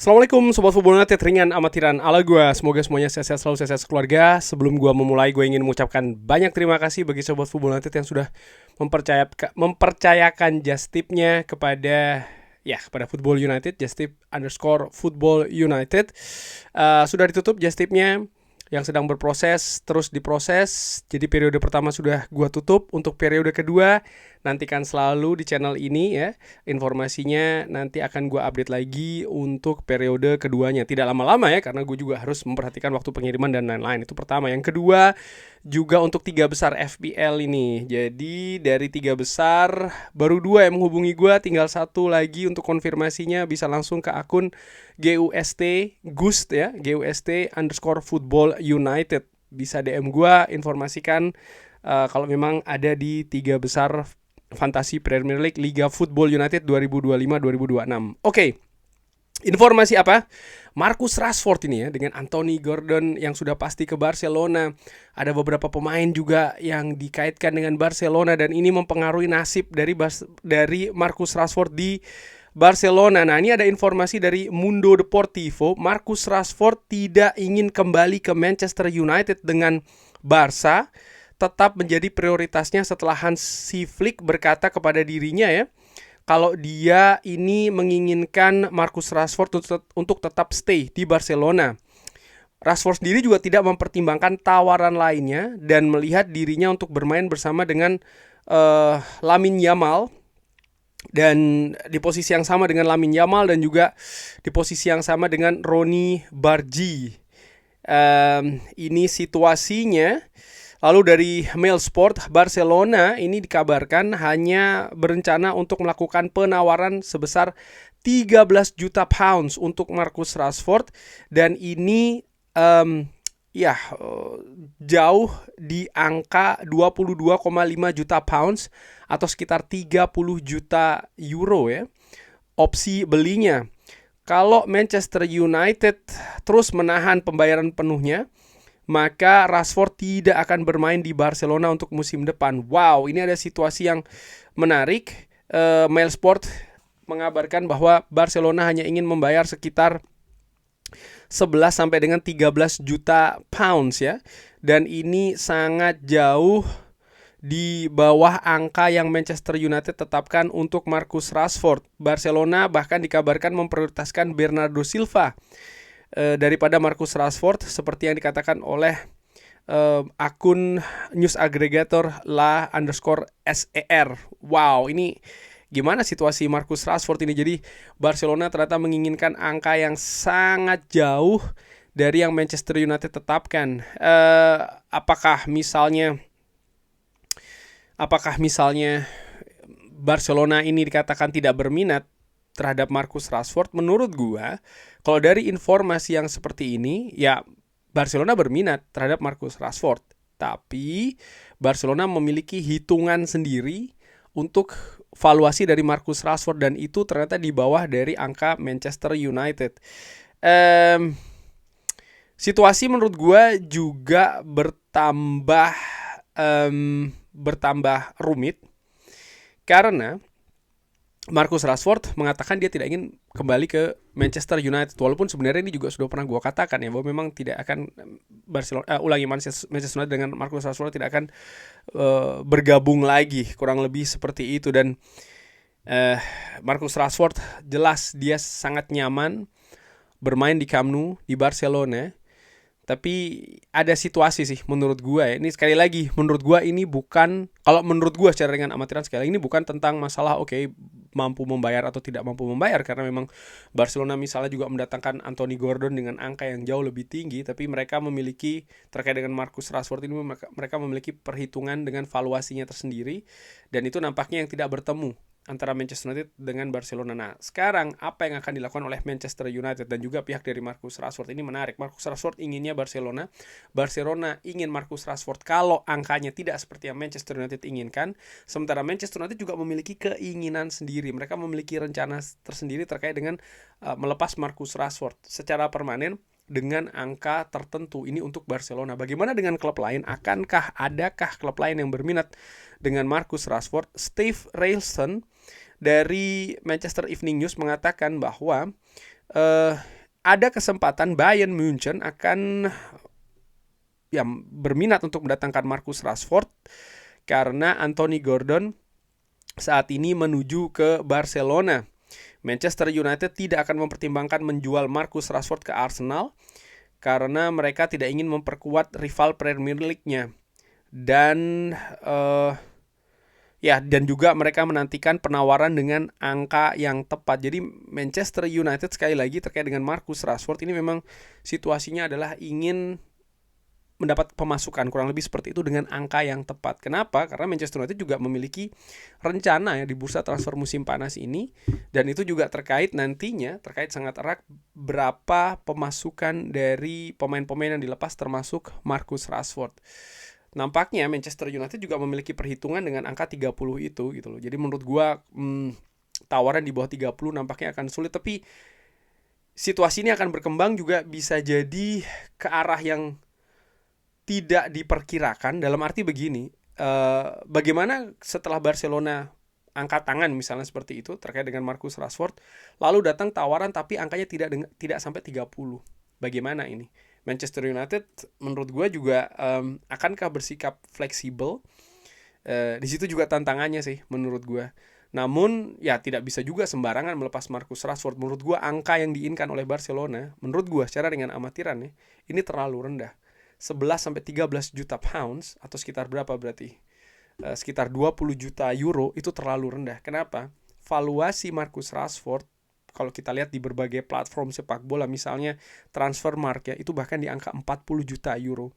Assalamualaikum Sobat Football United, ringan amatiran ala gue. Semoga semuanya sehat-sehat selalu, sehat-sehat keluarga. Sebelum gue memulai, gue ingin mengucapkan banyak terima kasih bagi Sobat Football United yang sudah mempercayakan just tipnya kepada Football United, just tip _ Football United. Sudah ditutup just tipnya yang sedang berproses, terus diproses. Jadi periode pertama sudah gua tutup. Untuk periode kedua nantikan selalu di channel ini ya. Informasinya nanti akan gua update lagi untuk periode keduanya. Tidak lama-lama ya, karena gue juga harus memperhatikan waktu pengiriman dan lain-lain. Itu pertama. Yang kedua juga untuk 3 besar FPL ini. Jadi dari 3 besar baru 2 yang menghubungi gue, tinggal 1 lagi untuk konfirmasinya bisa langsung ke akun GUST _ Football United. Bisa DM gue, informasikan kalau memang ada di 3 besar Fantasi Premier League Liga Football United 2025-2026. Oke. Informasi apa? Marcus Rashford ini ya, dengan Anthony Gordon yang sudah pasti ke Barcelona. Ada beberapa pemain juga yang dikaitkan dengan Barcelona dan ini mempengaruhi nasib dari Marcus Rashford di Barcelona. Nah, ini ada informasi dari Mundo Deportivo. Marcus Rashford tidak ingin kembali ke Manchester United dengan Barca, tetap menjadi prioritasnya setelah Hansi Flick berkata kepada dirinya ya, kalau dia ini menginginkan Marcus Rashford untuk tetap stay di Barcelona. Rashford sendiri juga tidak mempertimbangkan tawaran lainnya dan melihat dirinya untuk bermain bersama dengan Lamine Yamal. Dan di posisi yang sama dengan Lamine Yamal dan juga di posisi yang sama dengan Ronny Bargi. Ini situasinya. Lalu dari Mail Sport, Barcelona ini dikabarkan hanya berencana untuk melakukan penawaran sebesar 13 juta pounds untuk Marcus Rashford. Dan ini jauh di angka 22,5 juta pounds atau sekitar 30 juta euro ya, opsi belinya. Kalau Manchester United terus menahan pembayaran penuhnya, maka Rashford tidak akan bermain di Barcelona untuk musim depan. Wow, ini ada situasi yang menarik. Mail Sport mengabarkan bahwa Barcelona hanya ingin membayar sekitar 11 sampai dengan 13 juta pounds ya. Dan ini sangat jauh di bawah angka yang Manchester United tetapkan untuk Marcus Rashford. Barcelona bahkan dikabarkan memprioritaskan Bernardo Silva daripada Marcus Rashford, seperti yang dikatakan oleh akun news aggregator _SER. Wow, ini gimana situasi Marcus Rashford ini? Jadi Barcelona ternyata menginginkan angka yang sangat jauh dari yang Manchester United tetapkan. Apakah misalnya Barcelona ini dikatakan tidak berminat terhadap Marcus Rashford? Menurut gua, kalau dari informasi yang seperti ini, ya Barcelona berminat terhadap Marcus Rashford. Tapi Barcelona memiliki hitungan sendiri untuk valuasi dari Marcus Rashford dan itu ternyata di bawah dari angka Manchester United. Situasi menurut gua juga bertambah rumit karena Marcus Rashford mengatakan dia tidak ingin kembali ke Manchester United. Walaupun sebenarnya ini juga sudah pernah gue katakan ya, bahwa memang tidak akan Manchester United dengan Marcus Rashford tidak akan bergabung lagi, kurang lebih seperti itu. Dan Marcus Rashford jelas dia sangat nyaman bermain di Camp Nou di Barcelona. Tapi ada situasi sih menurut gue ya. Ini sekali lagi menurut gue ini bukan, kalau menurut gue secara ringan amatiran sekali lagi, ini bukan tentang masalah mampu membayar atau tidak mampu membayar, karena memang Barcelona misalnya juga mendatangkan Anthony Gordon dengan angka yang jauh lebih tinggi, tapi mereka memiliki terkait dengan Marcus Rashford ini mereka memiliki perhitungan dengan valuasinya tersendiri dan itu nampaknya yang tidak bertemu antara Manchester United dengan Barcelona. Nah, sekarang apa yang akan dilakukan oleh Manchester United dan juga pihak dari Marcus Rashford ini menarik. Marcus Rashford inginnya Barcelona. Barcelona ingin Marcus Rashford kalau angkanya tidak seperti yang Manchester United inginkan. Sementara Manchester United juga memiliki keinginan sendiri. Mereka memiliki rencana tersendiri terkait dengan melepas Marcus Rashford secara permanen dengan angka tertentu. Ini untuk Barcelona. Bagaimana dengan klub lain? Adakah klub lain yang berminat dengan Marcus Rashford? Steve Ralston dari Manchester Evening News mengatakan bahwa eh, ada kesempatan Bayern Munchen akan berminat untuk mendatangkan Marcus Rashford karena Anthony Gordon saat ini menuju ke Barcelona. Manchester United tidak akan mempertimbangkan menjual Marcus Rashford ke Arsenal karena mereka tidak ingin memperkuat rival Premier League-nya. Dan dan juga mereka menantikan penawaran dengan angka yang tepat. Jadi Manchester United sekali lagi terkait dengan Marcus Rashford ini memang situasinya adalah ingin mendapat pemasukan kurang lebih seperti itu dengan angka yang tepat. Kenapa? Karena Manchester United juga memiliki rencana ya di bursa transfer musim panas ini, dan itu juga terkait sangat erat berapa pemasukan dari pemain-pemain yang dilepas termasuk Marcus Rashford. Nampaknya Manchester United juga memiliki perhitungan dengan angka 30 itu gitu loh. Jadi menurut gua tawaran di bawah 30 nampaknya akan sulit, tapi situasi ini akan berkembang juga bisa jadi ke arah yang tidak diperkirakan, dalam arti begini, bagaimana setelah Barcelona angkat tangan misalnya seperti itu terkait dengan Marcus Rashford, lalu datang tawaran tapi angkanya tidak sampai 30. Bagaimana ini? Manchester United menurut gue juga akankah bersikap fleksibel? Di situ juga tantangannya sih menurut gue. Namun ya tidak bisa juga sembarangan melepas Marcus Rashford. Menurut gue angka yang diinginkan oleh Barcelona, menurut gue secara dengan amatiran ya, ini terlalu rendah. 11-13 juta pounds atau sekitar berapa berarti? Sekitar 20 juta euro itu terlalu rendah. Kenapa? Valuasi Marcus Rashford kalau kita lihat di berbagai platform sepak bola, misalnya Transfermarkt ya, itu bahkan di angka 40 juta euro.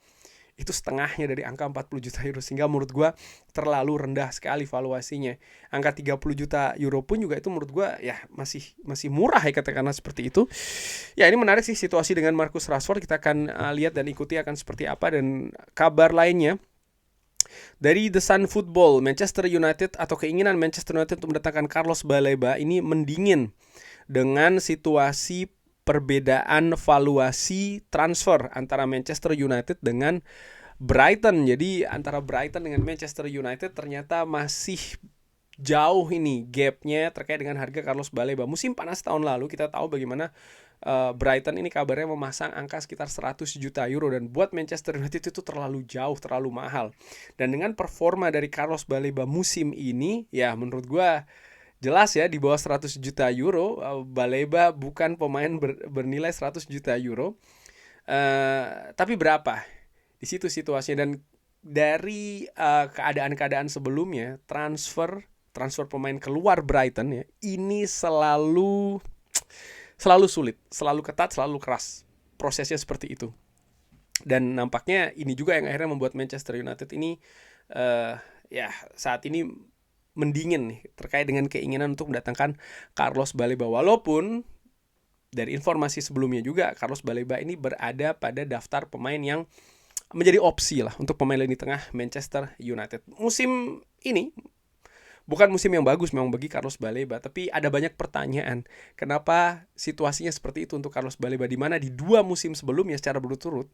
Itu setengahnya dari angka 40 juta euro. Sehingga menurut gue terlalu rendah sekali valuasinya. Angka 30 juta euro pun juga itu menurut gue ya masih murah ya katakanlah seperti itu. Ya ini menarik sih situasi dengan Marcus Rashford. Kita akan lihat dan ikuti akan seperti apa. Dan kabar lainnya dari The Sun Football, Manchester United atau keinginan Manchester United untuk mendatangkan Carlos Baleba ini mendingin dengan situasi perbedaan valuasi transfer antara Manchester United dengan Brighton. Jadi antara Brighton dengan Manchester United ternyata masih jauh ini gapnya terkait dengan harga Carlos Baleba. Musim panas tahun lalu kita tahu bagaimana Brighton ini kabarnya memasang angka sekitar 100 juta euro, dan buat Manchester United itu terlalu jauh, terlalu mahal. Dan dengan performa dari Carlos Baleba musim ini, ya menurut gue jelas ya di bawah 100 juta euro. Baleba bukan pemain bernilai 100 juta euro. Tapi berapa? Di situ situasinya. Dan dari keadaan-keadaan sebelumnya, transfer pemain keluar Brighton ya, ini selalu sulit, selalu ketat, selalu keras. Prosesnya seperti itu. Dan nampaknya ini juga yang akhirnya membuat Manchester United ini saat ini mendingin nih terkait dengan keinginan untuk mendatangkan Carlos Baleba. Walaupun dari informasi sebelumnya juga Carlos Baleba ini berada pada daftar pemain yang menjadi opsi lah untuk pemain lini tengah Manchester United. Musim ini bukan musim yang bagus memang bagi Carlos Baleba, tapi ada banyak pertanyaan. Kenapa situasinya seperti itu untuk Carlos Baleba, di mana di 2 musim sebelumnya secara berturut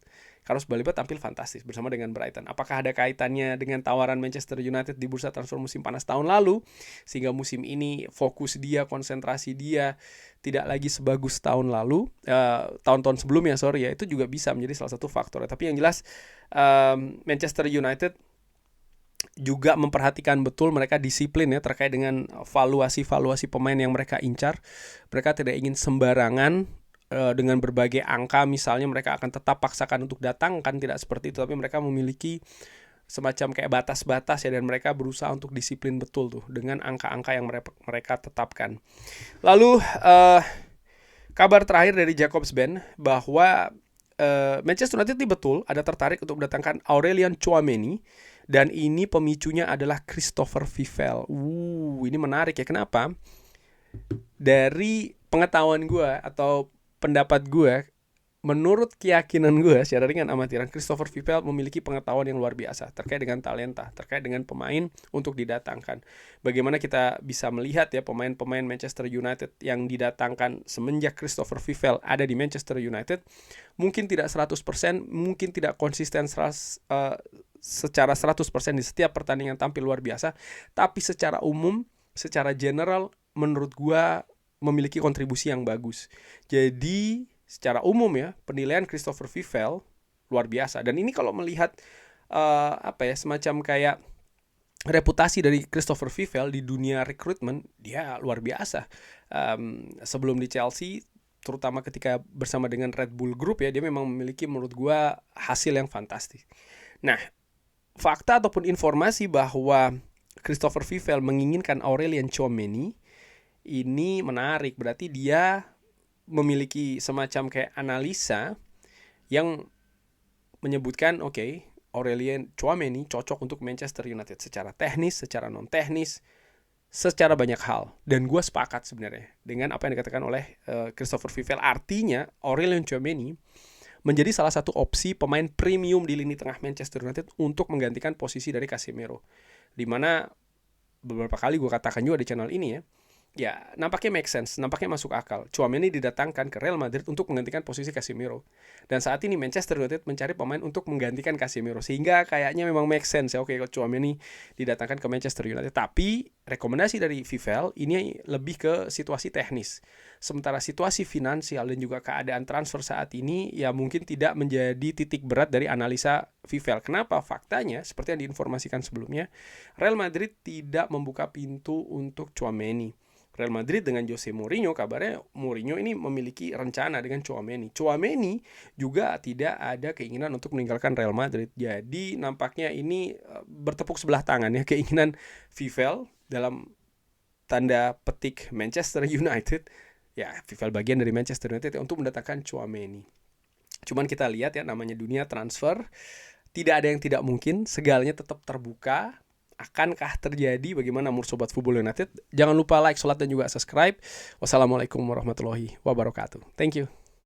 Carlos Baleba tampil fantastis bersama dengan Brighton. Apakah ada kaitannya dengan tawaran Manchester United di bursa transfer musim panas tahun lalu sehingga musim ini fokus dia, konsentrasi dia tidak lagi sebagus tahun lalu, tahun-tahun sebelumnya ya, itu juga bisa menjadi salah satu faktor. Tapi yang jelas Manchester United juga memperhatikan betul, mereka disiplin ya terkait dengan valuasi pemain yang mereka incar. Mereka tidak ingin sembarangan dengan berbagai angka. Misalnya mereka akan tetap paksakan untuk datang, kan tidak seperti itu, tapi mereka memiliki semacam kayak batas-batas ya, dan mereka berusaha untuk disiplin betul tuh dengan angka-angka yang mereka tetapkan. Lalu kabar terakhir dari Jakobsben bahwa Manchester United ini betul ada tertarik untuk mendatangkan Aurelien Tchouaméni, dan ini pemicunya adalah Christopher Vivell. Ini menarik ya. Kenapa? Dari pengetahuan gue atau pendapat gue, menurut keyakinan gue secara ringan amatiran, Christopher Vivell memiliki pengetahuan yang luar biasa terkait dengan talenta, terkait dengan pemain untuk didatangkan. Bagaimana kita bisa melihat ya pemain-pemain Manchester United yang didatangkan semenjak Christopher Vivell ada di Manchester United, mungkin tidak 100%, mungkin tidak konsisten secara 100% di setiap pertandingan tampil luar biasa, tapi secara umum, secara general menurut gua memiliki kontribusi yang bagus. Jadi secara umum ya, penilaian Christopher Vivell luar biasa. Dan ini kalau melihat semacam kayak reputasi dari Christopher Vivell di dunia rekrutmen, dia luar biasa. Sebelum di Chelsea, terutama ketika bersama dengan Red Bull Group ya, dia memang memiliki menurut gua hasil yang fantastis. Nah, fakta ataupun informasi bahwa Christopher Vivell menginginkan Aurelien Tchouaméni ini menarik. Berarti dia memiliki semacam kayak analisa yang menyebutkan Aurelien Tchouaméni cocok untuk Manchester United secara teknis, secara non teknis, secara banyak hal. Dan gue sepakat sebenarnya dengan apa yang dikatakan oleh Christopher Vivell. Artinya Aurelien Tchouaméni menjadi salah satu opsi pemain premium di lini tengah Manchester United untuk menggantikan posisi dari Casemiro. Dimana beberapa kali gue katakan juga di channel ini ya nampaknya make sense, nampaknya masuk akal. Tchouaméni didatangkan ke Real Madrid untuk menggantikan posisi Casemiro. Dan saat ini Manchester United mencari pemain untuk menggantikan Casemiro. Sehingga kayaknya memang make sense ya. Tchouaméni didatangkan ke Manchester United. Tapi rekomendasi dari Vivell ini lebih ke situasi teknis. Sementara situasi finansial dan juga keadaan transfer saat ini ya mungkin tidak menjadi titik berat dari analisa Vivell. Kenapa? Faktanya seperti yang diinformasikan sebelumnya, Real Madrid tidak membuka pintu untuk Tchouaméni. Real Madrid dengan Jose Mourinho, kabarnya Mourinho ini memiliki rencana dengan Tchouaméni. Tchouaméni juga tidak ada keinginan untuk meninggalkan Real Madrid. Jadi nampaknya ini bertepuk sebelah tangan ya, keinginan Vivell dalam tanda petik Manchester United. Ya, Vivell bagian dari Manchester United untuk mendatangkan Tchouaméni. Cuman kita lihat ya, namanya dunia transfer, tidak ada yang tidak mungkin, segalanya tetap terbuka. Akankah terjadi? Bagaimana menurut Sobat Football United? Jangan lupa like, sholat, dan juga subscribe. Wassalamualaikum warahmatullahi wabarakatuh. Thank you.